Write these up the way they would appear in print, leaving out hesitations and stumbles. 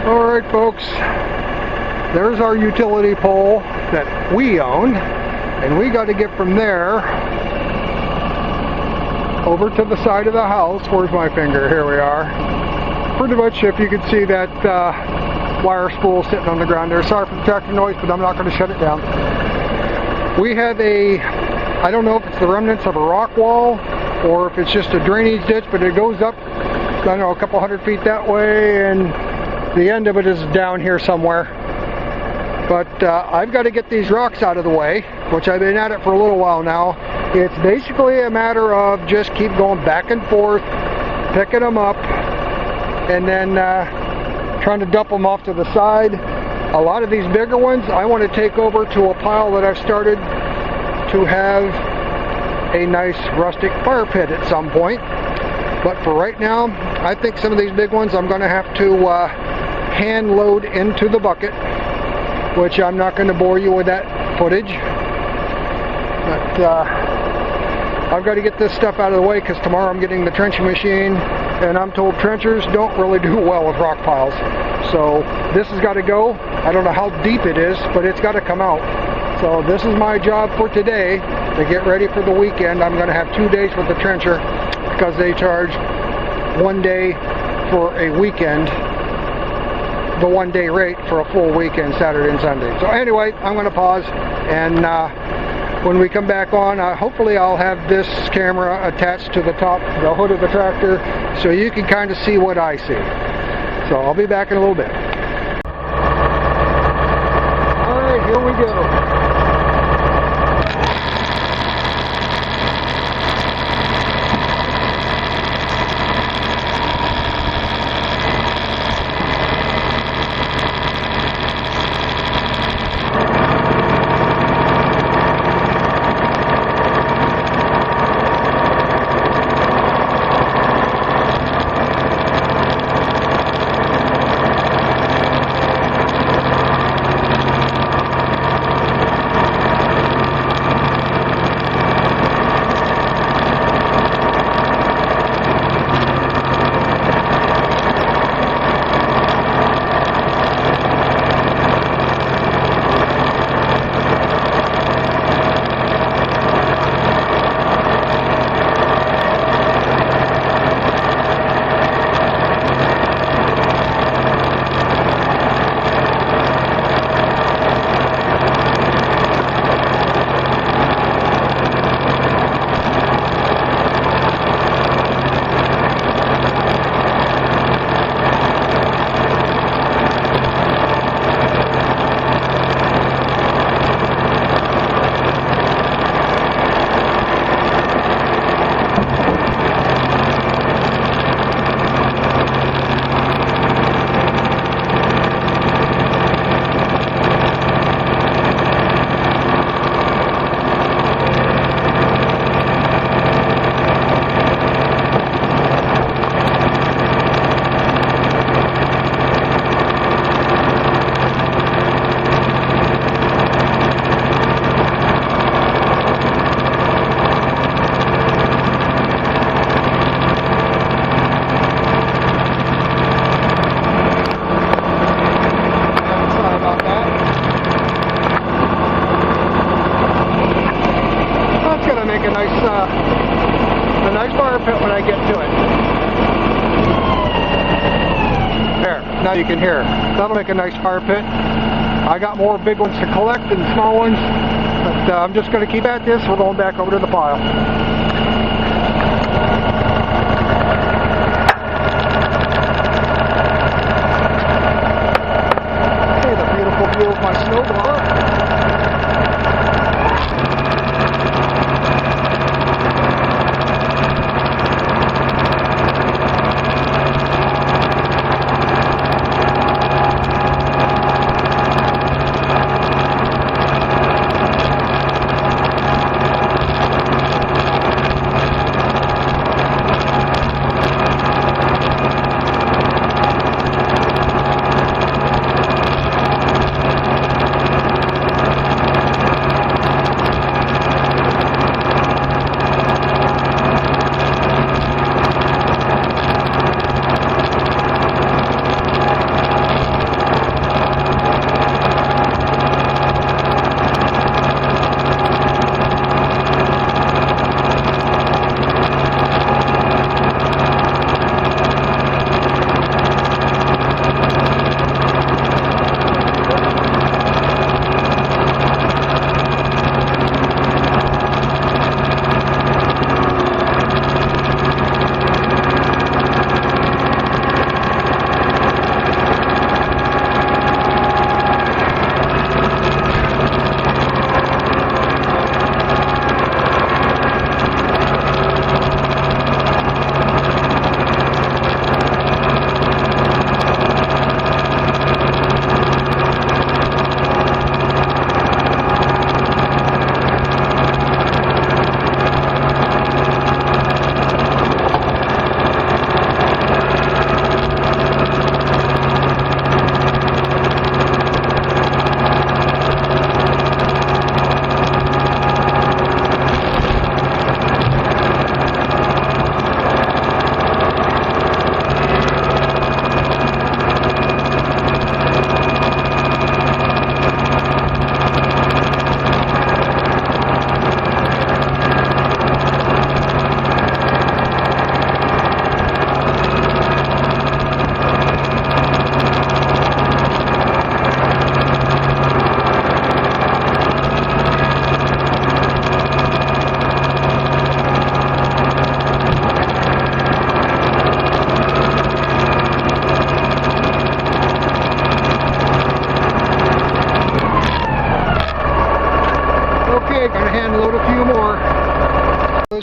Alright folks, there's our utility pole that we own, and we got to get from there over to the side of the house. Where's my finger? Here we are. Pretty much, if you can see that wire spool sitting on the ground there. Sorry for the tractor noise, but I'm not going to shut it down. We have I don't know if it's the remnants of a rock wall or if it's just a drainage ditch, but it goes up, I don't know, a couple hundred feet that way, and the end of it is down here somewhere. But I've got to get these rocks out of the way, which I've been at it for a little while now. It's basically a matter of just keep going back and forth, picking them up, and then trying to dump them off to the side. A lot of these bigger ones I want to take over to a pile that I've started to have a nice rustic fire pit at some point. But for right now, I think some of these big ones I'm going to have to hand load into the bucket, which I'm not going to bore you with that footage. But I've got to get this stuff out of the way because tomorrow I'm getting the trenching machine, and I'm told trenchers don't really do well with rock piles. So this has got to go. I don't know how deep it is, but it's got to come out. So this is my job for today, to get ready for the weekend. I'm going to have 2 days with the trencher because they charge 1 day for a weekend, the 1 day rate for a full weekend, Saturday and Sunday. So anyway, I'm going to pause, and when we come back on, hopefully I'll have this camera attached to the hood of the tractor, so you can kind of see what I see. So I'll be back in a little bit. Alright, here we go. A nice fire pit when I get to it. There, now you can hear. That'll make a nice fire pit. I got more big ones to collect than small ones, but I'm just going to keep at this. We're going back over to the pile. Hey, the beautiful view of my snowblower.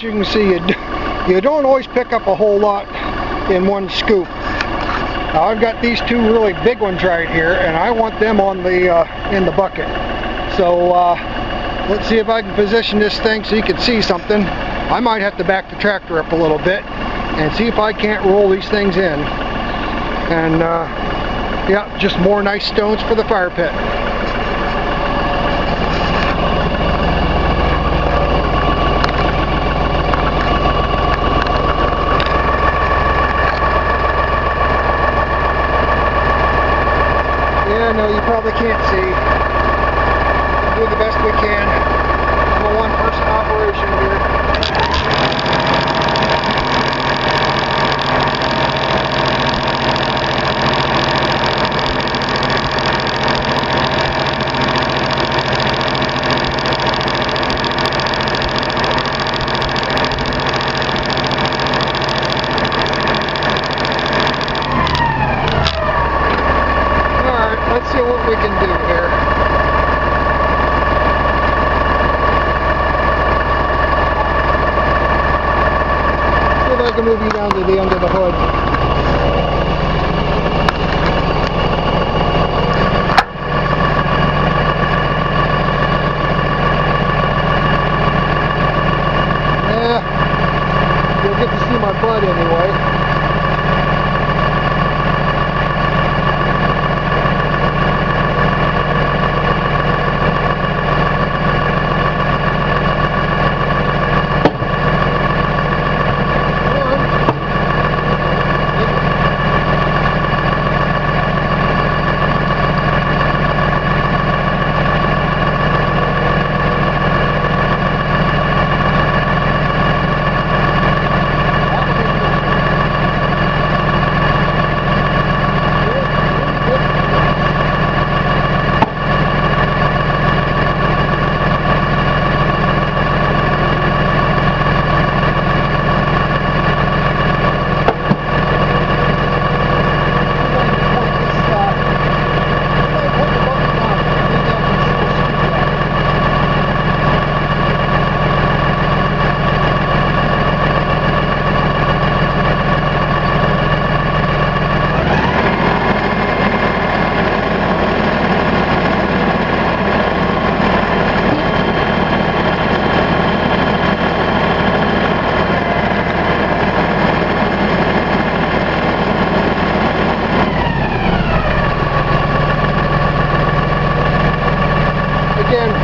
as you can see, you don't always pick up a whole lot in one scoop. Now I've got these two really big ones right here, and I want them on the in the bucket. So let's see if I can position this thing so you can see something. I might have to back the tractor up a little bit and see if I can't roll these things in. And yeah, just more nice stones for the fire pit. Yeah, no, you probably can't see. We'll do the best we can. I'm a one-person operation here. Let's see what we can do here. See if I can move you down to the end of the hood. Yeah, you'll get to see my butt anyway.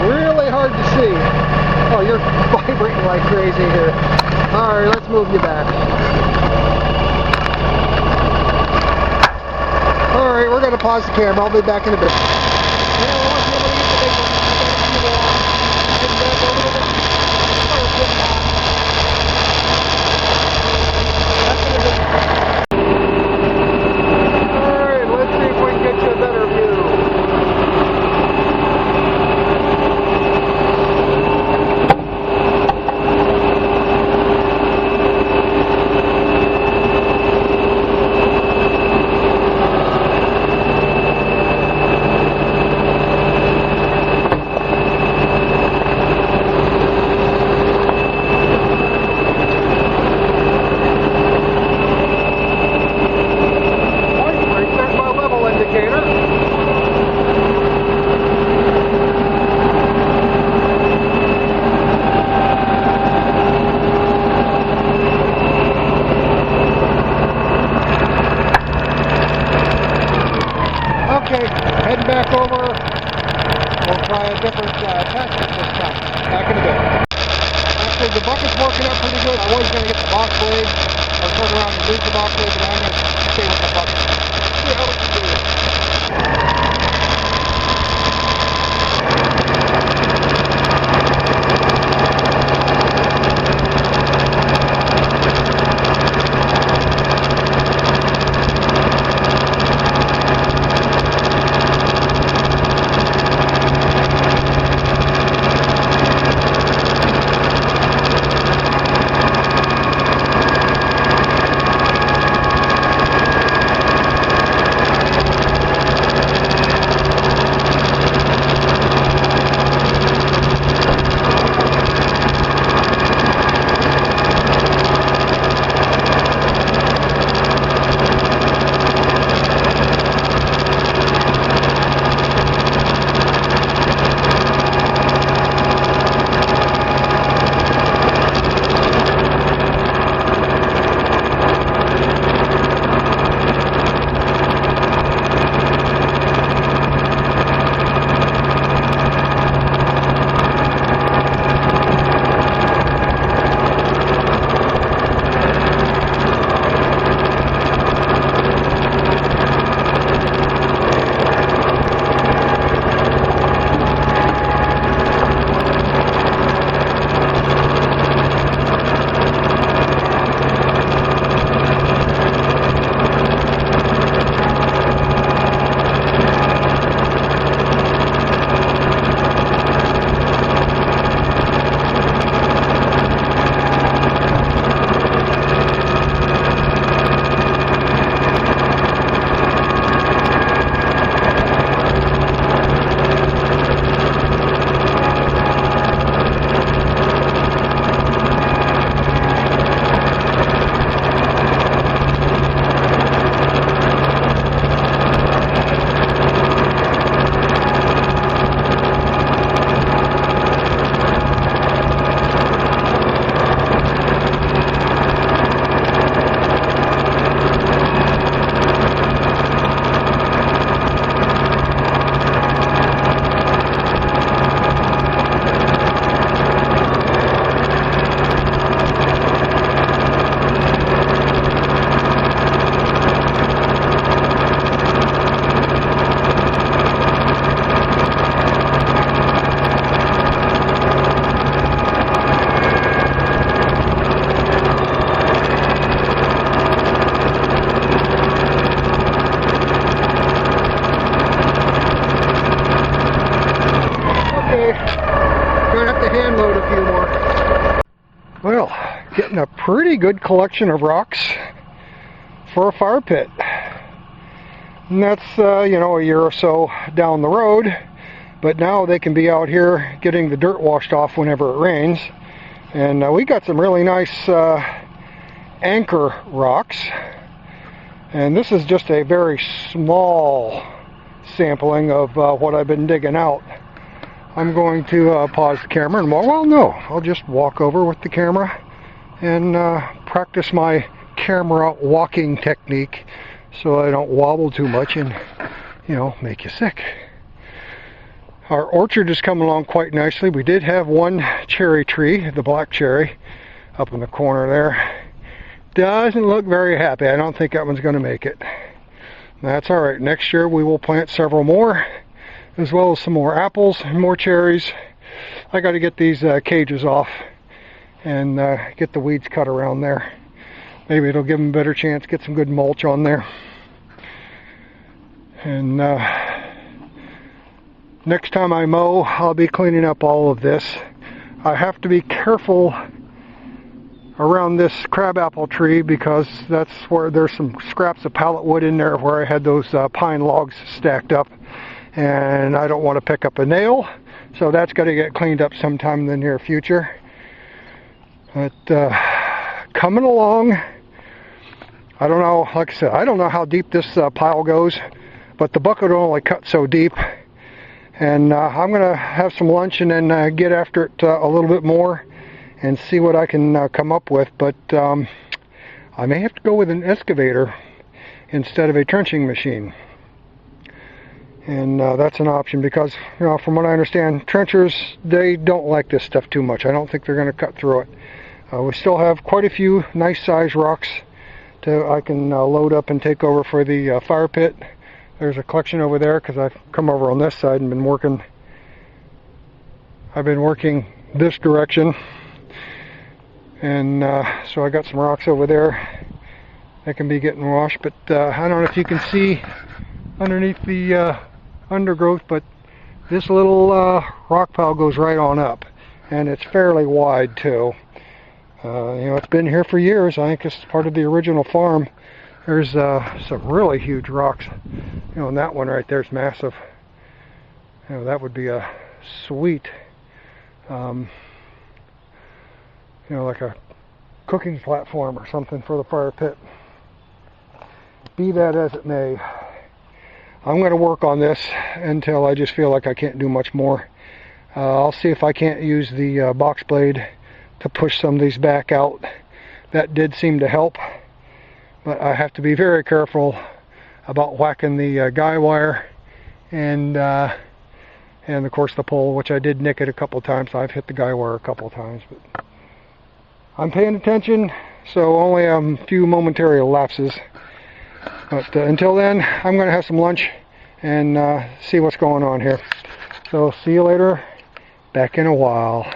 Really hard to see. Oh, you're vibrating like crazy here. Alright, let's move you back. Alright, we're going to pause the camera. I'll be back in a bit. Alright, let's see if we can get you a better view. Okay, heading back over. We'll try a different attachment this time. Back in a bit. Actually, the bucket's working out pretty good. I was going to get the box blade or turn around and lose the box blade, but I'm going to stay with the bucket. See how we can do it. And a pretty good collection of rocks for a fire pit. And that's, you know, a year or so down the road. But now they can be out here getting the dirt washed off whenever it rains. And we got some really nice anchor rocks. And this is just a very small sampling of what I've been digging out. I'm going to pause the camera and, well, no, I'll just walk over with the camera and practice my camera walking technique so I don't wobble too much and, you know, make you sick. Our orchard is coming along quite nicely. We did have one cherry tree, the black cherry, up in the corner there. Doesn't look very happy. I don't think that one's going to make it. That's alright. Next year we will plant several more, as well as some more apples and more cherries. I got to get these cages off and get the weeds cut around there. Maybe it'll give them a better chance, get some good mulch on there. And next time I mow, I'll be cleaning up all of this. I have to be careful around this crabapple tree because that's where there's some scraps of pallet wood in there where I had those pine logs stacked up, and I don't want to pick up a nail, so that's got to get cleaned up sometime in the near future. But coming along. I don't know, like I said, I don't know how deep this pile goes, but the bucket will only cut so deep. And I'm going to have some lunch and then get after it a little bit more and see what I can come up with. But I may have to go with an excavator instead of a trenching machine. And that's an option because, you know, from what I understand, trenchers, they don't like this stuff too much. I don't think they're going to cut through it. We still have quite a few nice size rocks I can load up and take over for the fire pit. There's a collection over there because I've come over on this side and been working. I've been working this direction, and so I got some rocks over there that can be getting washed. But I don't know if you can see underneath the undergrowth, but this little rock pile goes right on up, and it's fairly wide too. You know, it's been here for years. I think it's part of the original farm. There's some really huge rocks. You know, and that one right there is massive. You know, that would be a sweet, you know, like a cooking platform or something for the fire pit. Be that as it may, I'm going to work on this until I just feel like I can't do much more. I'll see if I can't use the box blade to push some of these back out. That did seem to help, but I have to be very careful about whacking the guy wire and of course the pole, which I did nick it a couple times. I've hit the guy wire a couple times, but I'm paying attention, so only a few momentary lapses. But until then, I'm going to have some lunch and see what's going on here. So see you later, back in a while.